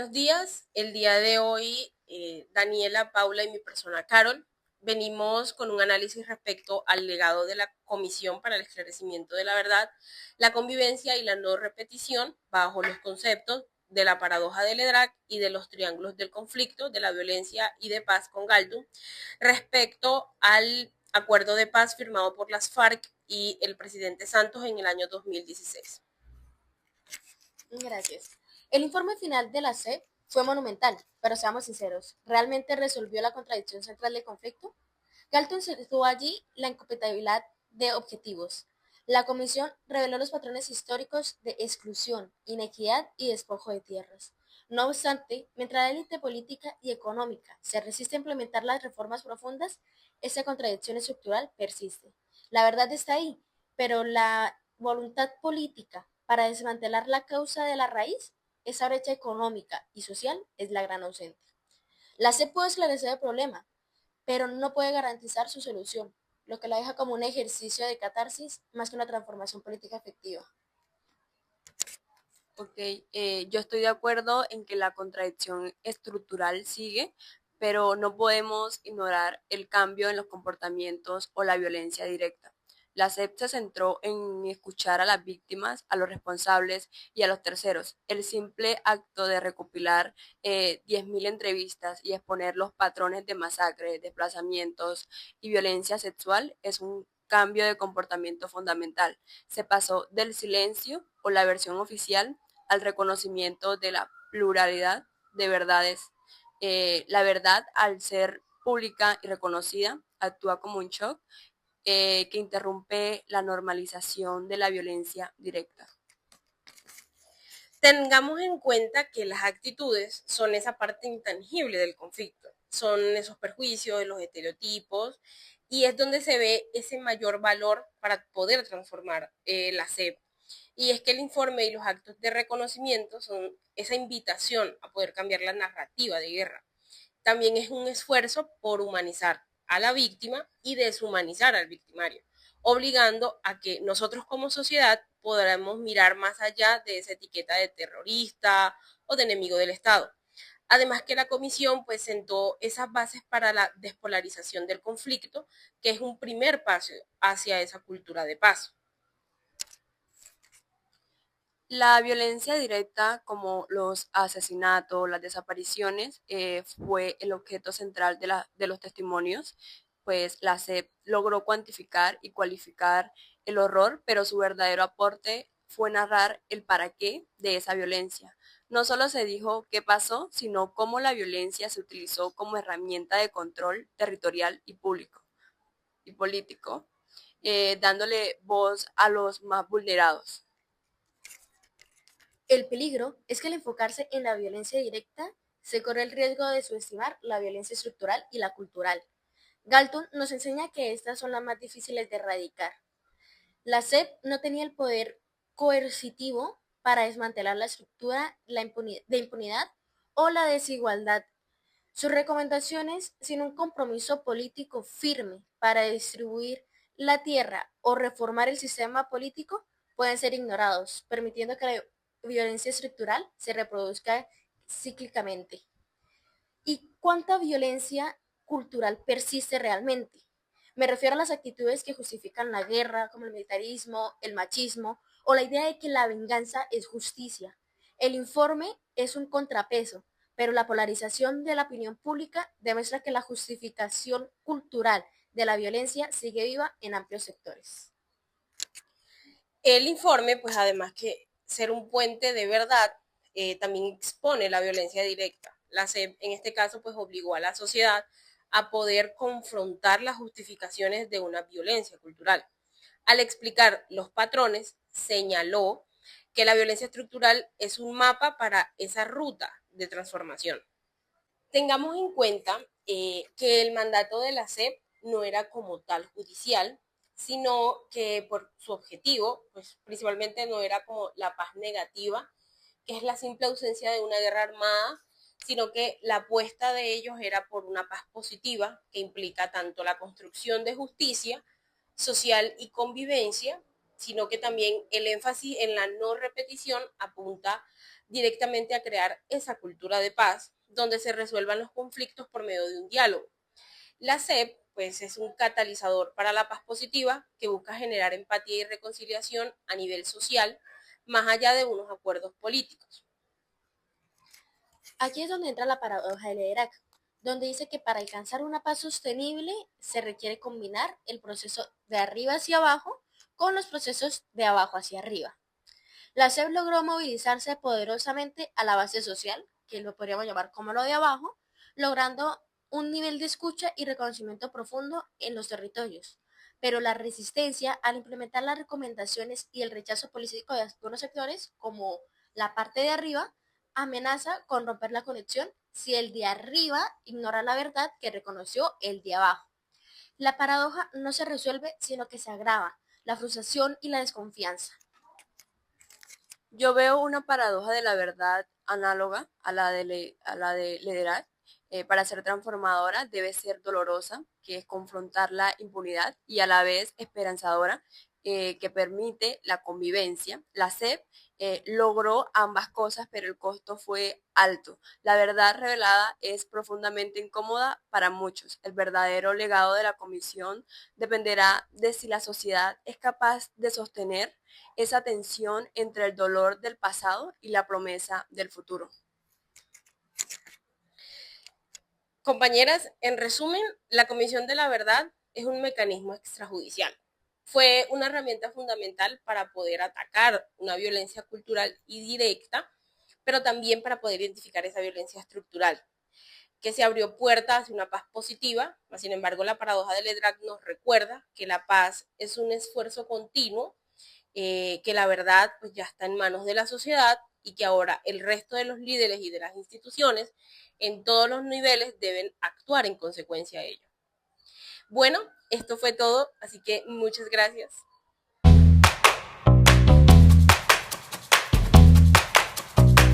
Buenos días. El día de hoy, Daniela, Paula y mi persona Carol, venimos con un análisis respecto al legado de la Comisión para el Esclarecimiento de la Verdad, la Convivencia y la No Repetición bajo los conceptos de la paradoja del EDRAC y de los triángulos del conflicto, de la violencia y de paz con Galtung, respecto al acuerdo de paz firmado por las FARC y el presidente Santos en el año 2016. Gracias. El informe final de la CEP fue monumental, pero seamos sinceros, ¿realmente resolvió la contradicción central del conflicto? Galton situó allí la incompatibilidad de objetivos. La comisión reveló los patrones históricos de exclusión, inequidad y despojo de tierras. No obstante, mientras la élite política y económica se resiste a implementar las reformas profundas, esa contradicción estructural persiste. La verdad está ahí, pero la voluntad política para desmantelar la causa de la raíz, esa brecha económica y social, es la gran ausente. La CEP puede esclarecer el problema, pero no puede garantizar su solución, lo que la deja como un ejercicio de catarsis más que una transformación política efectiva. Ok, yo estoy de acuerdo en que la contradicción estructural sigue, pero no podemos ignorar el cambio en los comportamientos o la violencia directa. La CEP se centró en escuchar a las víctimas, a los responsables y a los terceros. El simple acto de recopilar 10.000 entrevistas y exponer los patrones de masacres, desplazamientos y violencia sexual es un cambio de comportamiento fundamental. Se pasó del silencio o la versión oficial al reconocimiento de la pluralidad de verdades. La verdad, al ser pública y reconocida, actúa como un shock que interrumpe la normalización de la violencia directa. Tengamos en cuenta que las actitudes son esa parte intangible del conflicto, son esos perjuicios, los estereotipos, y es donde se ve ese mayor valor para poder transformar la CEP. Y es que el informe y los actos de reconocimiento son esa invitación a poder cambiar la narrativa de guerra. También es un esfuerzo por humanizar a la víctima y deshumanizar al victimario, obligando a que nosotros como sociedad podamos mirar más allá de esa etiqueta de terrorista o de enemigo del Estado. Además que la comisión pues sentó esas bases para la despolarización del conflicto, que es un primer paso hacia esa cultura de paz. La violencia directa, como los asesinatos, las desapariciones, fue el objeto central de los testimonios, pues la CEP logró cuantificar y cualificar el horror, pero su verdadero aporte fue narrar el para qué de esa violencia. No solo se dijo qué pasó, sino cómo la violencia se utilizó como herramienta de control territorial y público y político, dándole voz a los más vulnerados. El peligro es que al enfocarse en la violencia directa, se corre el riesgo de subestimar la violencia estructural y la cultural. Galton nos enseña que estas son las más difíciles de erradicar. La SEP no tenía el poder coercitivo para desmantelar la estructura de impunidad o la desigualdad. Sus recomendaciones, sin un compromiso político firme para distribuir la tierra o reformar el sistema político, pueden ser ignorados, permitiendo que la violencia estructural se reproduzca cíclicamente. ¿Y cuánta violencia cultural persiste realmente? Me refiero a las actitudes que justifican la guerra, como el militarismo, el machismo o la idea de que la venganza es justicia. El informe es un contrapeso, pero la polarización de la opinión pública demuestra que la justificación cultural de la violencia sigue viva en amplios sectores. El informe, pues además que ser un puente de verdad, también expone la violencia directa. La CEP en este caso pues obligó a la sociedad a poder confrontar las justificaciones de una violencia cultural. Al explicar los patrones, señaló que la violencia estructural es un mapa para esa ruta de transformación. Tengamos en cuenta que el mandato de la CEP no era como tal judicial, sino que por su objetivo, pues principalmente no era como la paz negativa, que es la simple ausencia de una guerra armada, sino que la apuesta de ellos era por una paz positiva, que implica tanto la construcción de justicia social y convivencia, sino que también el énfasis en la no repetición apunta directamente a crear esa cultura de paz donde se resuelvan los conflictos por medio de un diálogo. La SEP pues es un catalizador para la paz positiva que busca generar empatía y reconciliación a nivel social, más allá de unos acuerdos políticos. Aquí es donde entra la paradoja de Lederach, donde dice que para alcanzar una paz sostenible se requiere combinar el proceso de arriba hacia abajo con los procesos de abajo hacia arriba. La SEP logró movilizarse poderosamente a la base social, que lo podríamos llamar como lo de abajo, logrando un nivel de escucha y reconocimiento profundo en los territorios. Pero la resistencia al implementar las recomendaciones y el rechazo político de algunos sectores, como la parte de arriba, amenaza con romper la conexión si el de arriba ignora la verdad que reconoció el de abajo. La paradoja no se resuelve, sino que se agrava, la frustración y la desconfianza. Yo veo una paradoja de la verdad análoga a la de Lederach. Para ser transformadora debe ser dolorosa, que es confrontar la impunidad, y a la vez esperanzadora, que permite la convivencia. La SEP logró ambas cosas, pero el costo fue alto. La verdad revelada es profundamente incómoda para muchos. El verdadero legado de la comisión dependerá de si la sociedad es capaz de sostener esa tensión entre el dolor del pasado y la promesa del futuro. Compañeras, en resumen, la Comisión de la Verdad es un mecanismo extrajudicial. Fue una herramienta fundamental para poder atacar una violencia cultural y directa, pero también para poder identificar esa violencia estructural, que se abrió puerta hacia una paz positiva. Sin embargo, la paradoja de Lederach nos recuerda que la paz es un esfuerzo continuo, que la verdad pues ya está en manos de la sociedad y que ahora el resto de los líderes y de las instituciones en todos los niveles deben actuar en consecuencia de ello. Bueno, esto fue todo, así que muchas gracias.